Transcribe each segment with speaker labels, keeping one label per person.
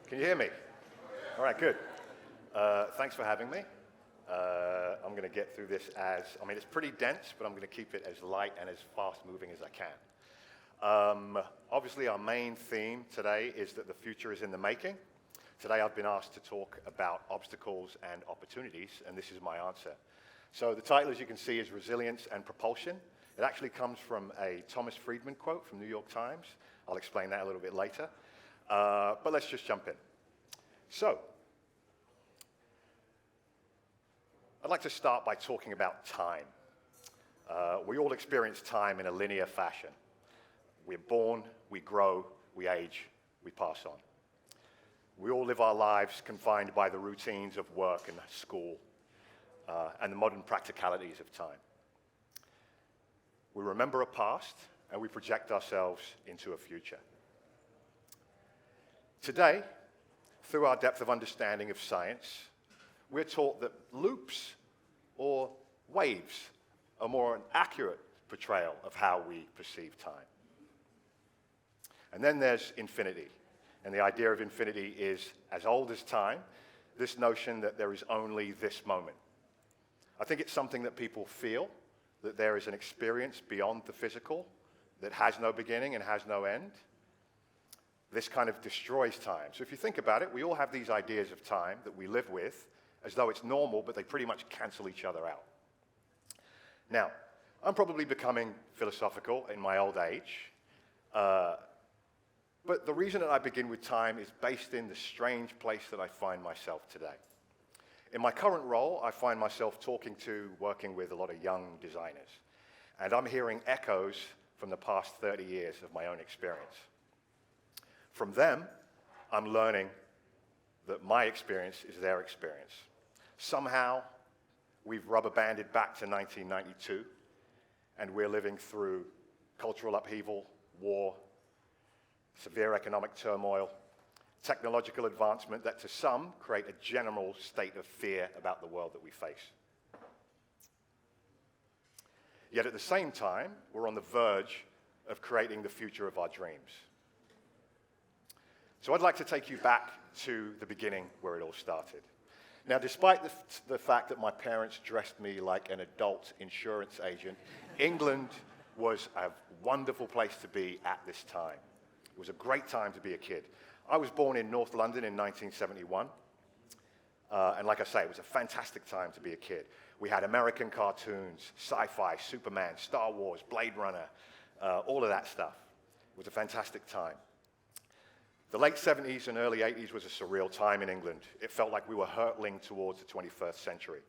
Speaker 1: Can you hear me? All right, good. Thanks for having me. I'm going to get through this it's pretty dense, but I'm going to keep it as light and as fast-moving as I can. Obviously, our main theme today is that the future is in the making. Today, I've been asked to talk about obstacles and opportunities, and this is my answer. So the title, as you can see, is Resilience and Propulsion. It actually comes from a Thomas Friedman quote from New York Times. I'll explain that a little bit later. But let's just jump in. So, I'd like to start by talking about time. We all experience time in a linear fashion. We're born, we grow, we age, we pass on. We all live our lives confined by the routines of work and school and the modern practicalities of time. We remember a past and we project ourselves into a future. Today, through our depth of understanding of science, we're taught that loops or waves are more an accurate portrayal of how we perceive time. And then there's infinity. And the idea of infinity is as old as time, this notion that there is only this moment. I think it's something that people feel, that there is an experience beyond the physical that has no beginning and has no end. This kind of destroys time. So if you think about it, we all have these ideas of time that we live with as though it's normal, but they pretty much cancel each other out. Now, I'm probably becoming philosophical in my old age, but the reason that I begin with time is based in the strange place that I find myself today. In my current role, I find myself working with a lot of young designers, and I'm hearing echoes from the past 30 years of my own experience. From them, I'm learning that my experience is their experience. Somehow, we've rubber-banded back to 1992, and we're living through cultural upheaval, war, severe economic turmoil, technological advancement that to some create a general state of fear about the world that we face. Yet at the same time, we're on the verge of creating the future of our dreams. So I'd like to take you back to the beginning where it all started. Now, despite the fact that my parents dressed me like an adult insurance agent, England was a wonderful place to be at this time. It was a great time to be a kid. I was born in North London in 1971. And like I say, it was a fantastic time to be a kid. We had American cartoons, sci-fi, Superman, Star Wars, Blade Runner, all of that stuff. It was a fantastic time. The late 70s and early 80s was a surreal time in England. It felt like we were hurtling towards the 21st century.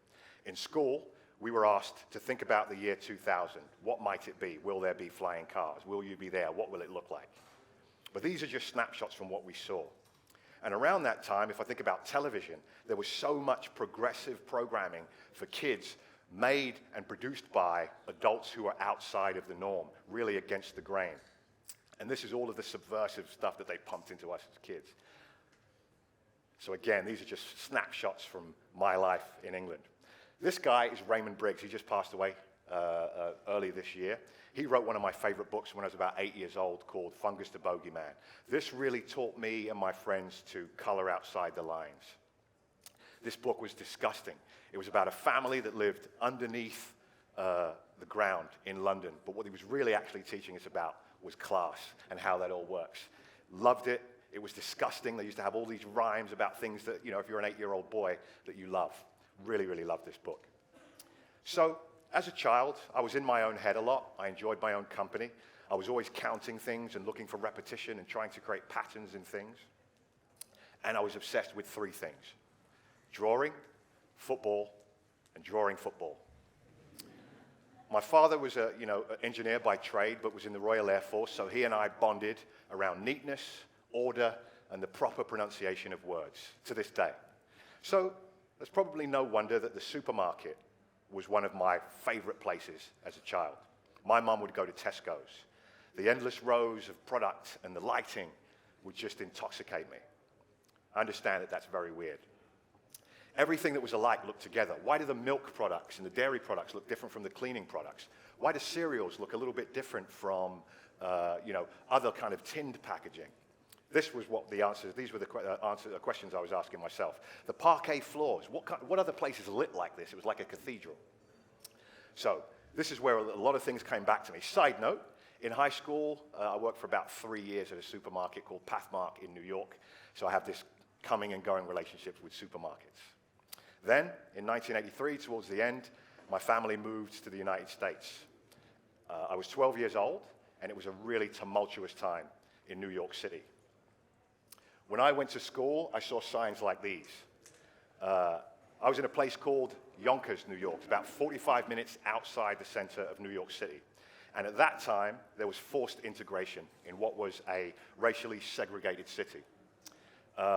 Speaker 1: In school, we were asked to think about the year 2000. What might it be? Will there be flying cars? Will you be there? What will it look like? But these are just snapshots from what we saw. And around that time, if I think about television, there was so much progressive programming for kids made and produced by adults who are outside of the norm, really against the grain. And this is all of the subversive stuff that they pumped into us as kids. So again, these are just snapshots from my life in England. This guy is Raymond Briggs. He just passed away early this year. He wrote one of my favorite books when I was about 8 years old called Fungus the Bogeyman. This really taught me and my friends to color outside the lines. This book was disgusting. It was about a family that lived underneath the ground in London. But what he was really actually teaching us about was class and how that all works. Loved it. It was disgusting. They used to have all these rhymes about things that, if you're an 8-year-old boy, that you love. Really, really loved this book. So, as a child, I was in my own head a lot. I enjoyed my own company. I was always counting things and looking for repetition and trying to create patterns in things. And I was obsessed with 3 things: drawing, football, and drawing football. My father was an engineer by trade, but was in the Royal Air Force, so he and I bonded around neatness, order, and the proper pronunciation of words to this day. So there's probably no wonder that the supermarket was one of my favorite places as a child. My mum would go to Tesco's. The endless rows of product and the lighting would just intoxicate me. I understand that that's very weird. Everything that was alike looked together. Why do the milk products and the dairy products look different from the cleaning products? Why do cereals look a little bit different from, other kind of tinned packaging? This was what the answers, these were the questions I was asking myself. The parquet floors, what other places lit like this? It was like a cathedral. So this is where a lot of things came back to me. Side note, in high school, I worked for about 3 years at a supermarket called Pathmark in New York. So I have this coming and going relationships with supermarkets. Then, in 1983, towards the end, my family moved to the United States. I was 12 years old, and it was a really tumultuous time in New York City. When I went to school, I saw signs like these. I was in a place called Yonkers, New York, about 45 minutes outside the center of New York City. And at that time, there was forced integration in what was a racially segregated city.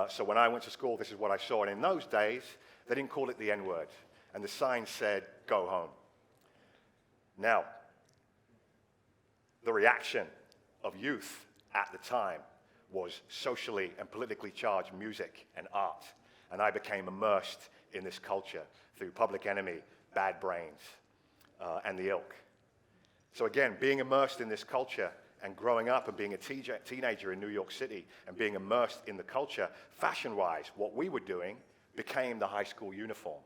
Speaker 1: So when I went to school, this is what I saw. And in those days, they didn't call it the N-word. And the sign said, "Go home." Now, the reaction of youth at the time was socially and politically charged music and art. And I became immersed in this culture through Public Enemy, Bad Brains, and the Ilk. So again, being immersed in this culture and growing up and being a teenager in New York City and being immersed in the culture, fashion-wise, what we were doing became the high school uniform.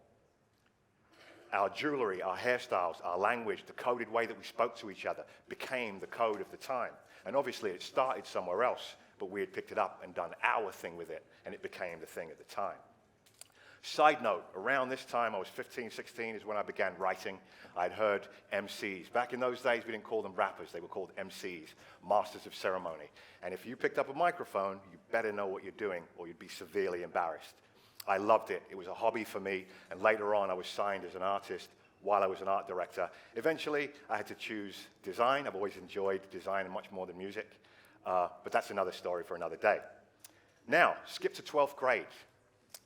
Speaker 1: Our jewelry, our hairstyles, our language, the coded way that we spoke to each other became the code of the time. And obviously it started somewhere else, but we had picked it up and done our thing with it, and it became the thing at the time. Side note, around this time, I was 15, 16, is when I began writing. I'd heard MCs. Back in those days, we didn't call them rappers. They were called MCs, Masters of Ceremony. And if you picked up a microphone, you better know what you're doing, or you'd be severely embarrassed. I loved it. It was a hobby for me. And later on, I was signed as an artist while I was an art director. Eventually, I had to choose design. I've always enjoyed design much more than music. But that's another story for another day. Now, skip to 12th grade.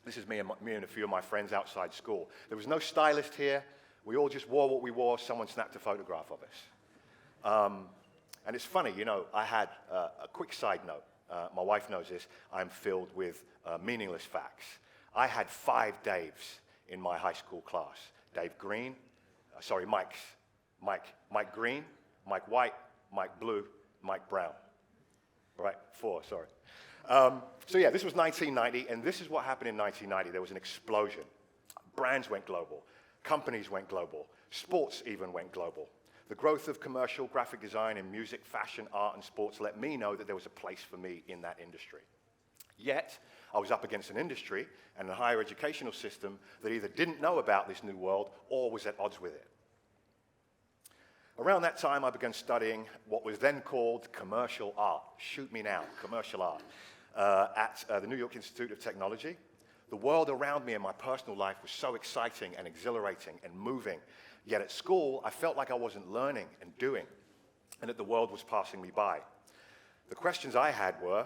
Speaker 1: This is me and a few of my friends outside school. There was no stylist here. We all just wore what we wore. Someone snapped a photograph of us. And it's funny, you know, I had a quick side note. My wife knows this. I'm filled with meaningless facts. I had 5 Daves in my high school class. Dave Green, Mike Green, Mike White, Mike Blue, Mike Brown. Right, 4, sorry. So yeah, this was 1990, and this is what happened in 1990. There was an explosion. Brands went global. Companies went global. Sports even went global. The growth of commercial graphic design in music, fashion, art, and sports let me know that there was a place for me in that industry. Yet, I was up against an industry and a higher educational system that either didn't know about this new world or was at odds with it. Around that time, I began studying what was then called commercial art. Shoot me now, commercial art, at the New York Institute of Technology. The world around me and my personal life was so exciting and exhilarating and moving. Yet at school, I felt like I wasn't learning and doing, and that the world was passing me by. The questions I had were,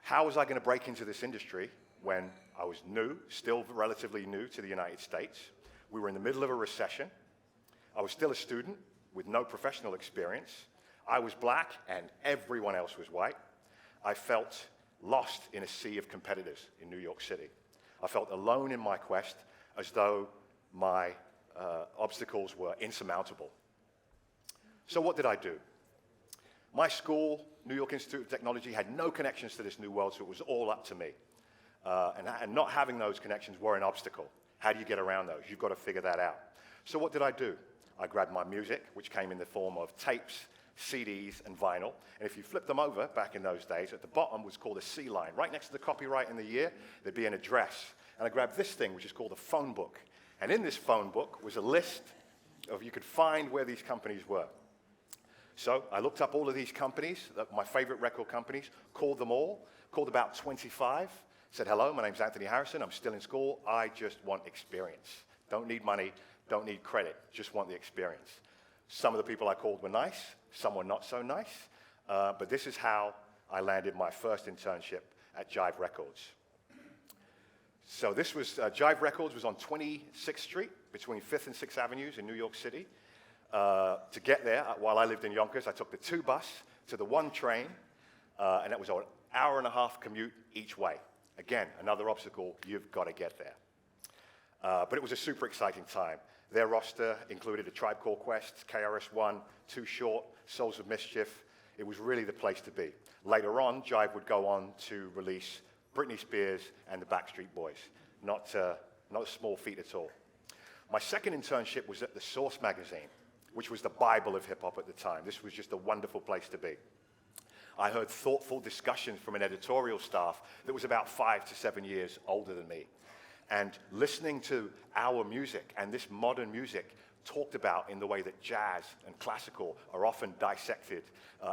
Speaker 1: how was I going to break into this industry when I was new, still relatively new to the United States? We were in the middle of a recession. I was still a student with no professional experience. I was black and everyone else was white. I felt lost in a sea of competitors in New York City. I felt alone in my quest, as though my obstacles were insurmountable. So what did I do? My school, New York Institute of Technology, had no connections to this new world, so it was all up to me. And not having those connections were an obstacle. How do you get around those? You've got to figure that out. So what did I do? I grabbed my music, which came in the form of tapes, CDs, and vinyl. And if you flip them over, back in those days, at the bottom was called a C line. Right next to the copyright and the year, there'd be an address. And I grabbed this thing, which is called a phone book. And in this phone book was a list of, you could find where these companies were. So I looked up all of these companies, my favorite record companies, called them all, called about 25, said, hello, my name's Anthony Harrison, I'm still in school, I just want experience. Don't need money, don't need credit, just want the experience. Some of the people I called were nice, some were not so nice, but this is how I landed my first internship at Jive Records. So this was, Jive Records was on 26th Street, between 5th and 6th Avenues in New York City. To get there, while I lived in Yonkers, I took the 2 bus to the 1 train, and that was an hour-and-a-half commute each way. Again, another obstacle, you've got to get there. But it was a super exciting time. Their roster included A Tribe Called Quest, KRS-One, Too Short, Souls of Mischief. It was really the place to be. Later on, Jive would go on to release Britney Spears and the Backstreet Boys. Not a small feat at all. My second internship was at the Source magazine, which was the Bible of hip-hop at the time. This was just a wonderful place to be. I heard thoughtful discussions from an editorial staff that was about 5 to 7 years older than me. And listening to our music and this modern music talked about in the way that jazz and classical are often dissected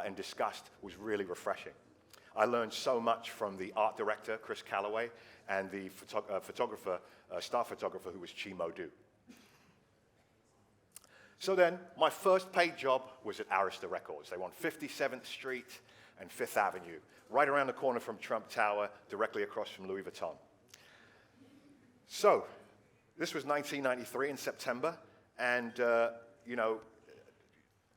Speaker 1: and discussed was really refreshing. I learned so much from the art director, Chris Calloway, and the star photographer who was Chimo Du. So then, my first paid job was at Arista Records. They were on 57th Street and 5th Avenue, right around the corner from Trump Tower, directly across from Louis Vuitton. So, this was 1993 in September, and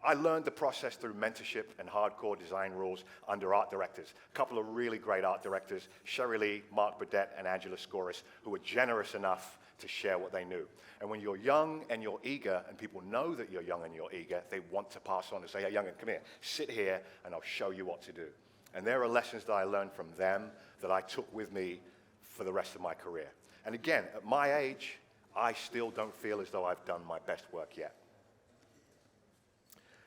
Speaker 1: I learned the process through mentorship and hardcore design rules under art directors. A couple of really great art directors, Sherry Lee, Mark Burdett, and Angela Scoris, who were generous enough to share what they knew. And when you're young and you're eager, and people know that you're young and you're eager, they want to pass on and say, hey, young'un, come here, sit here, and I'll show you what to do. And there are lessons that I learned from them that I took with me for the rest of my career. And again, at my age, I still don't feel as though I've done my best work yet.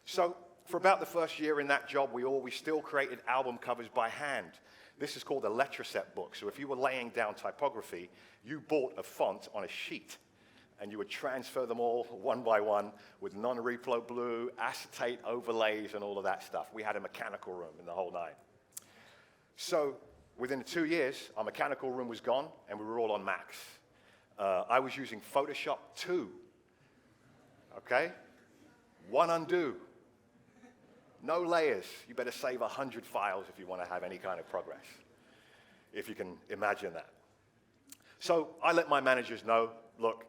Speaker 1: So for about the first year in that job, we still created album covers by hand. This is called a letraset book. So if you were laying down typography, you bought a font on a sheet, and you would transfer them all one by one with non-replo blue, acetate overlays, and all of that stuff. We had a mechanical room in the whole nine. So within 2 years, our mechanical room was gone, and we were all on Macs. I was using Photoshop 2, okay? One undo. No layers. You better save 100 files if you want to have any kind of progress, if you can imagine that. So I let my managers know, look,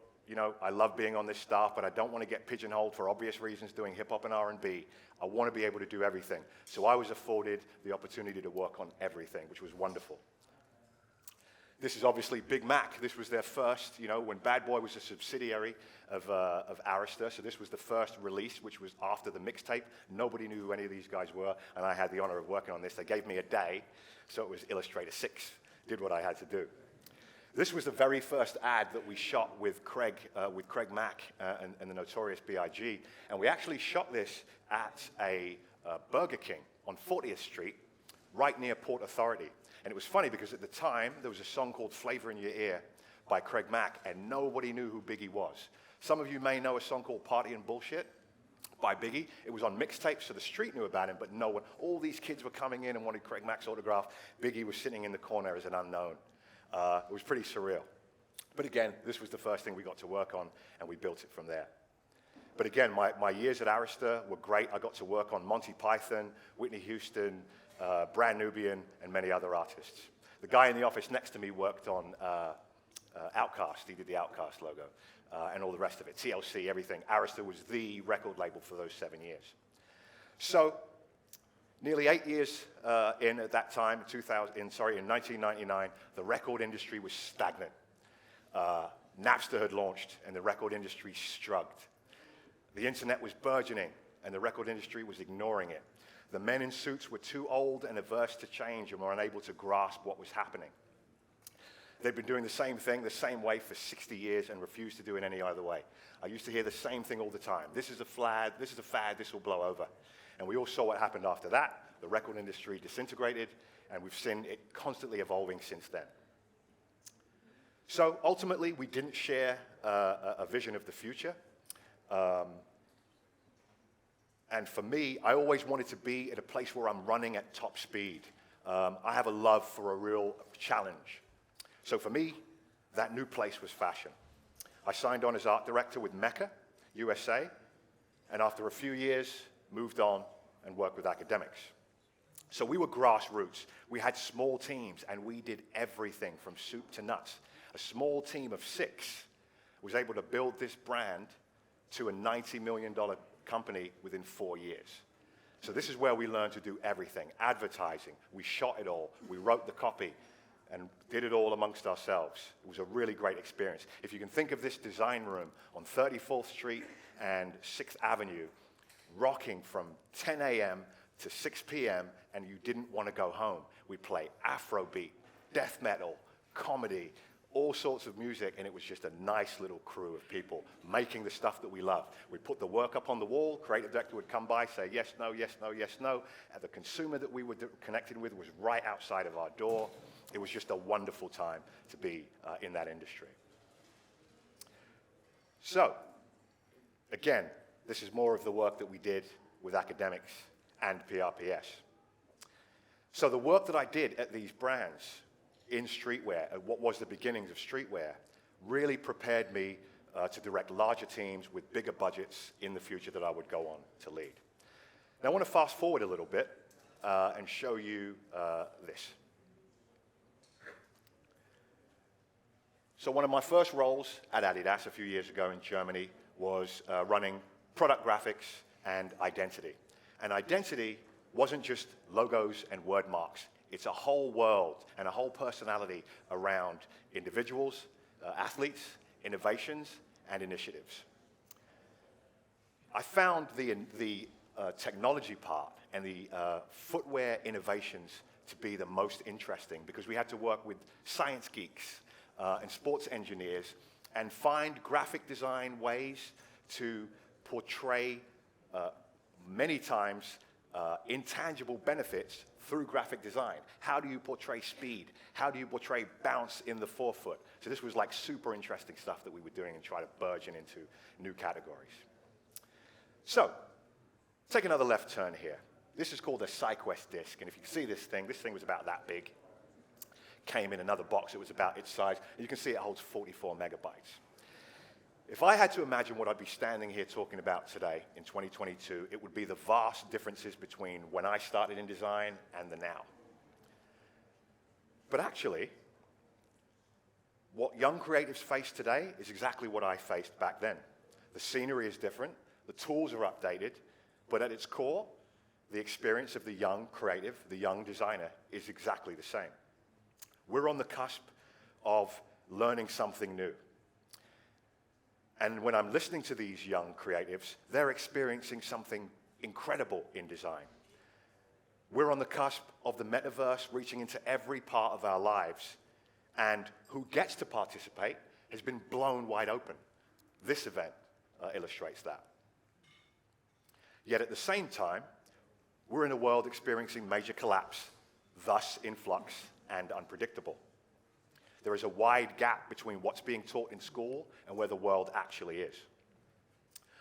Speaker 1: I love being on this staff, but I don't want to get pigeonholed for obvious reasons doing hip-hop and R&B. I want to be able to do everything. So I was afforded the opportunity to work on everything, which was wonderful. This is obviously Big Mac. This was their first, when Bad Boy was a subsidiary of Arista, so this was the first release, which was after the mixtape. Nobody knew who any of these guys were, and I had the honor of working on this. They gave me a day, so it was Illustrator 6. Did what I had to do. This was the very first ad that we shot with Craig Mack and the Notorious B.I.G., and we actually shot this at a Burger King on 40th Street, right near Port Authority. And it was funny because at the time, there was a song called Flavor in Your Ear by Craig Mack, and nobody knew who Biggie was. Some of you may know a song called Party and Bullshit by Biggie. It was on mixtapes, so the street knew about him, but no one. All these kids were coming in and wanted Craig Mack's autograph. Biggie was sitting in the corner as an unknown. It was pretty surreal. But again, this was the first thing we got to work on, and we built it from there. But again, my years at Arista were great. I got to work on Monty Python, Whitney Houston, Brand Nubian, and many other artists. The guy in the office next to me worked on Outkast. He did the Outkast logo and all the rest of it. TLC, everything. Arista was the record label for those 7 years. So nearly 8 years in at that time, in 1999, the record industry was stagnant. Napster had launched, and the record industry shrugged. The internet was burgeoning, and the record industry was ignoring it. The men in suits were too old and averse to change and were unable to grasp what was happening. They'd been doing the same thing, the same way for 60 years and refused to do it any other way. I used to hear the same thing all the time. This is a fad, this will blow over. And we all saw what happened after that. The record industry disintegrated, and we've seen it constantly evolving since then. So ultimately, we didn't share a vision of the future. And for me, I always wanted to be at a place where I'm running at top speed. I have a love for a real challenge. So for me, that new place was fashion. I signed on as art director with Mecca, USA, and after a few years, moved on and worked with academics. So we were grassroots. We had small teams, and we did everything from soup to nuts. A small team of 6 was able to build this brand to a $90 million company within 4 years. So this is where we learned to do everything. Advertising, we shot it all, we wrote the copy, and did it all amongst ourselves. It was a really great experience. If you can think of this design room on 34th Street and 6th Avenue, rocking from 10 a.m. to 6 p.m. and you didn't want to go home. We'd play Afrobeat, death metal, comedy, all sorts of music, and it was just a nice little crew of people making the stuff that we loved. We'd put the work up on the wall, creative director would come by, say yes, no, yes, no, yes, no, and the consumer that we were connected with was right outside of our door. It was just a wonderful time to be in that industry. So, again, this is more of the work that we did with academics and PRPS. So the work that I did at these brands in streetwear, and what was the beginnings of streetwear, really prepared me to direct larger teams with bigger budgets in the future that I would go on to lead. Now I want to fast forward a little bit and show you this. So one of my first roles at Adidas a few years ago in Germany was running product graphics and identity. And identity wasn't just logos and word marks. It's a whole world and a whole personality around individuals, athletes, innovations, and initiatives. I found the technology part and the footwear innovations to be the most interesting because we had to work with science geeks and sports engineers and find graphic design ways to portray many times intangible benefits through graphic design. How do you portray speed? How do you portray bounce in the forefoot? So this was like super interesting stuff that we were doing and try to burgeon into new categories. So, take another left turn here. This is called a SideQuest disc, and if you can see this thing was about that big. Came in another box, it was about its size. And you can see it holds 44 megabytes. If I had to imagine what I'd be standing here talking about today in 2022, it would be the vast differences between when I started in design and the now. But actually, what young creatives face today is exactly what I faced back then. The scenery is different, the tools are updated, but at its core, the experience of the young creative, the young designer, is exactly the same. We're on the cusp of learning something new. And when I'm listening to these young creatives, they're experiencing something incredible in design. We're on the cusp of the metaverse reaching into every part of our lives, and who gets to participate has been blown wide open. This event illustrates that. Yet at the same time, we're in a world experiencing major collapse, thus in flux and unpredictable. There is a wide gap between what's being taught in school and where the world actually is.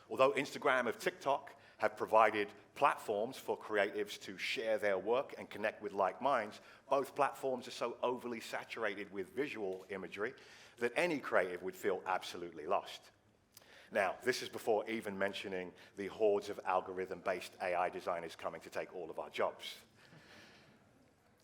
Speaker 1: Although Instagram and TikTok have provided platforms for creatives to share their work and connect with like minds, both platforms are so overly saturated with visual imagery that any creative would feel absolutely lost. Now, this is before even mentioning the hordes of algorithm-based AI designers coming to take all of our jobs.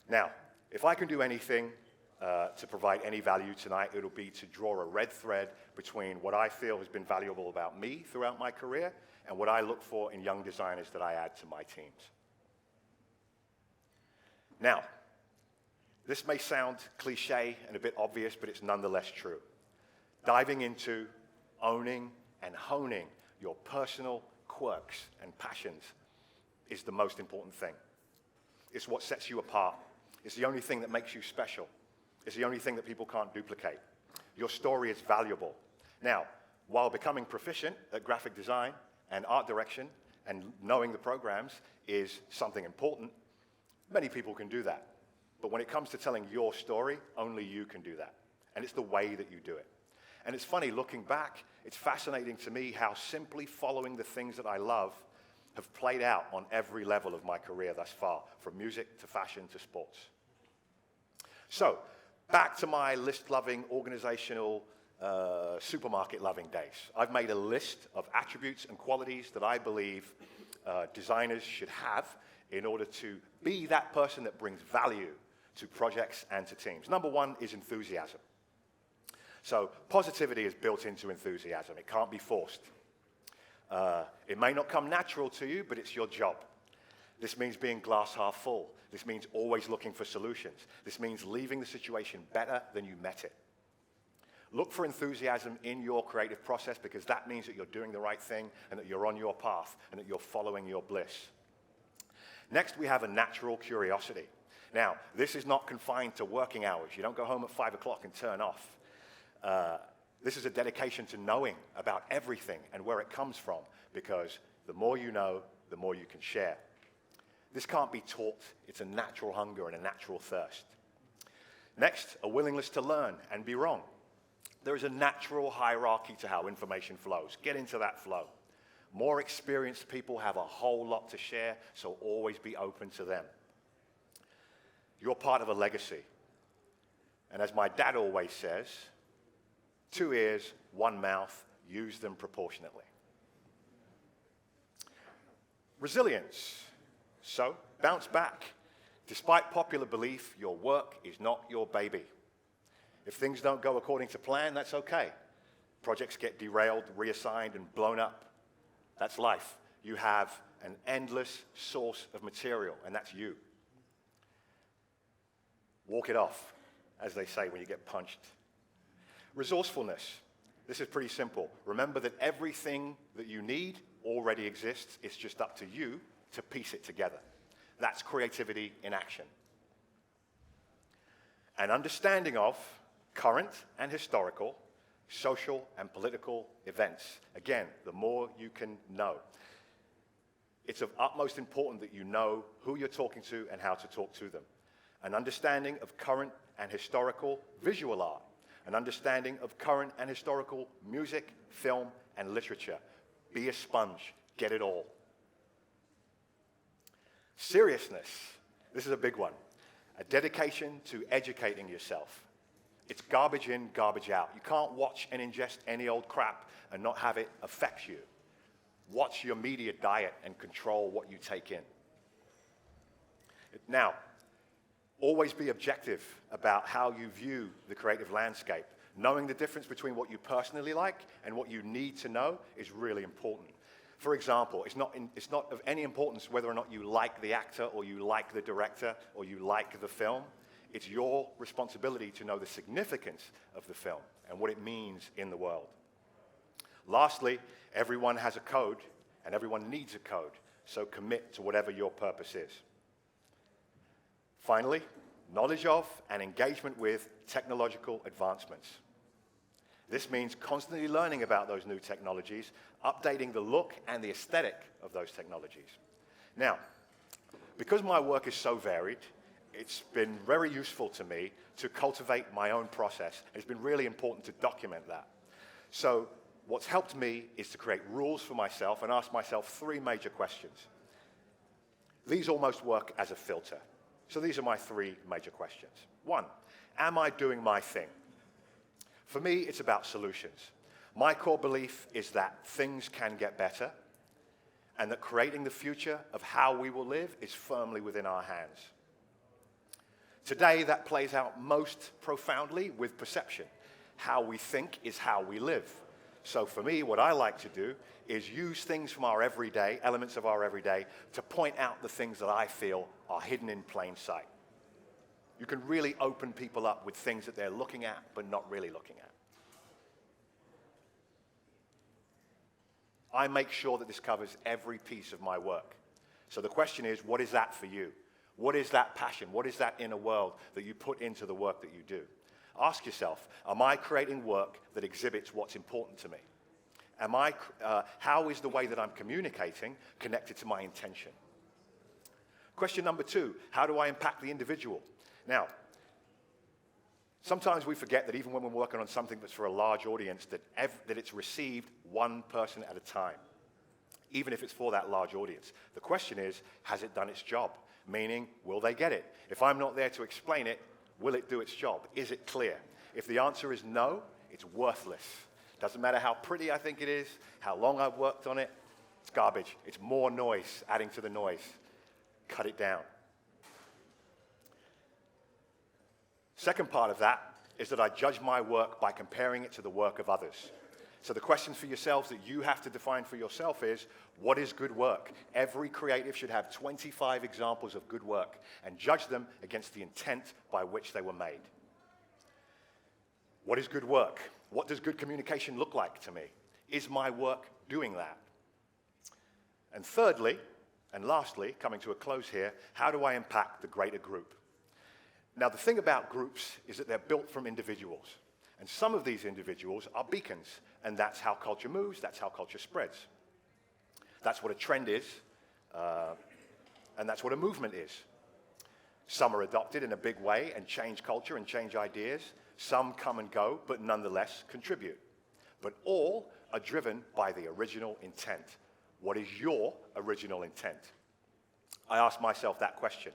Speaker 1: Now, if I can do anything to provide any value tonight, it'll be to draw a red thread between what I feel has been valuable about me throughout my career and what I look for in young designers that I add to my teams. Now, this may sound cliche and a bit obvious, but it's nonetheless true. Diving into, owning, and honing your personal quirks and passions is the most important thing. It's what sets you apart. It's the only thing that makes you special. It's the only thing that people can't duplicate. Your story is valuable. Now, while becoming proficient at graphic design and art direction and knowing the programs is something important, many people can do that. But when it comes to telling your story, only you can do that. And it's the way that you do it. And it's funny, looking back, it's fascinating to me how simply following the things that I love have played out on every level of my career thus far, from music to fashion to sports. So, back to my list-loving, organizational, supermarket-loving days. I've made a list of attributes and qualities that I believe designers should have in order to be that person that brings value to projects and to teams. Number one is enthusiasm. So positivity is built into enthusiasm. It can't be forced. It may not come natural to you, but it's your job. This means being glass half full. This means always looking for solutions. This means leaving the situation better than you met it. Look for enthusiasm in your creative process because that means that you're doing the right thing and that you're on your path and that you're following your bliss. Next, we have a natural curiosity. Now, this is not confined to working hours. You don't go home at 5 o'clock and turn off. This is a dedication to knowing about everything and where it comes from, because the more you know, the more you can share. This can't be taught. It's a natural hunger and a natural thirst. Next, a willingness to learn and be wrong. There is a natural hierarchy to how information flows. Get into that flow. More experienced people have a whole lot to share, so always be open to them. You're part of a legacy. And as my dad always says, 2 ears, 1 mouth, use them proportionately. Resilience. So, bounce back. Despite popular belief, your work is not your baby. If things don't go according to plan, that's okay. Projects get derailed, reassigned, and blown up. That's life. You have an endless source of material, and that's you. Walk it off, as they say when you get punched. Resourcefulness. This is pretty simple. Remember that everything that you need already exists. It's just up to you to piece it together. That's creativity in action. An understanding of current and historical, social and political events. Again, the more you can know. It's of utmost importance that you know who you're talking to and how to talk to them. An understanding of current and historical visual art. An understanding of current and historical music, film, and literature. Be a sponge. Get it all. Seriousness. This is a big one. A dedication to educating yourself. It's garbage in, garbage out. You can't watch and ingest any old crap and not have it affect you. Watch your media diet and control what you take in. Now, always be objective about how you view the creative landscape. Knowing the difference between what you personally like and what you need to know is really important. For example, it's not of any importance whether or not you like the actor or you like the director or you like the film. It's your responsibility to know the significance of the film and what it means in the world. Lastly, everyone has a code and everyone needs a code, so commit to whatever your purpose is. Finally, knowledge of and engagement with technological advancements. This means constantly learning about those new technologies, updating the look and the aesthetic of those technologies. Now, because my work is so varied, it's been very useful to me to cultivate my own process. It's been really important to document that. So what's helped me is to create rules for myself and ask myself 3 major questions. These almost work as a filter. So these are my 3 major questions. 1, am I doing my thing? For me, it's about solutions. My core belief is that things can get better and that creating the future of how we will live is firmly within our hands. Today, that plays out most profoundly with perception. How we think is how we live. So for me, what I like to do is use things from our everyday, elements of our everyday, to point out the things that I feel are hidden in plain sight. You can really open people up with things that they're looking at but not really looking at. I make sure that this covers every piece of my work. So the question is, what is that for you? What is that passion? What is that inner world that you put into the work that you do? Ask yourself, am I creating work that exhibits what's important to me? How is the way that I'm communicating connected to my intention? Question number 2, how do I impact the individual? Now, sometimes we forget that even when we're working on something that's for a large audience, that it's received one person at a time, even if it's for that large audience. The question is, has it done its job? Meaning, will they get it? If I'm not there to explain it, will it do its job? Is it clear? If the answer is no, it's worthless. Doesn't matter how pretty I think it is, how long I've worked on it, it's garbage. It's more noise, adding to the noise. Cut it down. Second part of that is that I judge my work by comparing it to the work of others. So the question for yourselves that you have to define for yourself is, what is good work? Every creative should have 25 examples of good work and judge them against the intent by which they were made. What is good work? What does good communication look like to me? Is my work doing that? And thirdly, And lastly, coming to a close here, how do I impact the greater group? Now, the thing about groups is that they're built from individuals. And some of these individuals are beacons. And that's how culture moves, that's how culture spreads. That's what a trend is, and that's what a movement is. Some are adopted in a big way and change culture and change ideas. Some come and go, but nonetheless contribute. But all are driven by the original intent. What is your original intent? I ask myself that question.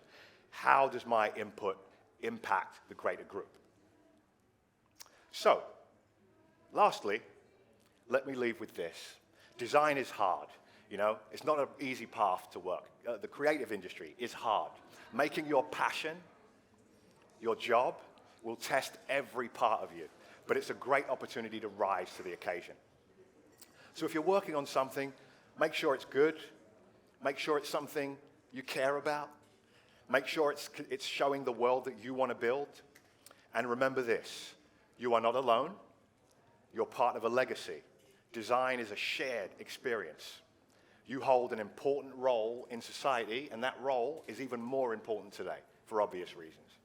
Speaker 1: How does my input impact the greater group? So, lastly, let me leave with this. Design is hard. You know, it's not an easy path to work. The creative industry is hard. Making your passion, your job, will test every part of you. But it's a great opportunity to rise to the occasion. So if you're working on something, make sure it's good. Make sure it's something you care about. Make sure it's showing the world that you want to build. And remember this, you are not alone. You're part of a legacy. Design is a shared experience. You hold an important role in society, and that role is even more important today, for obvious reasons.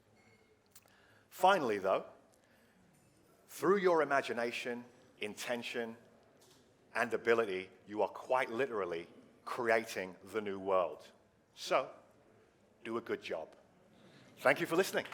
Speaker 1: Finally, though, through your imagination, intention, and ability, you are quite literally creating the new world. So, do a good job. Thank you for listening.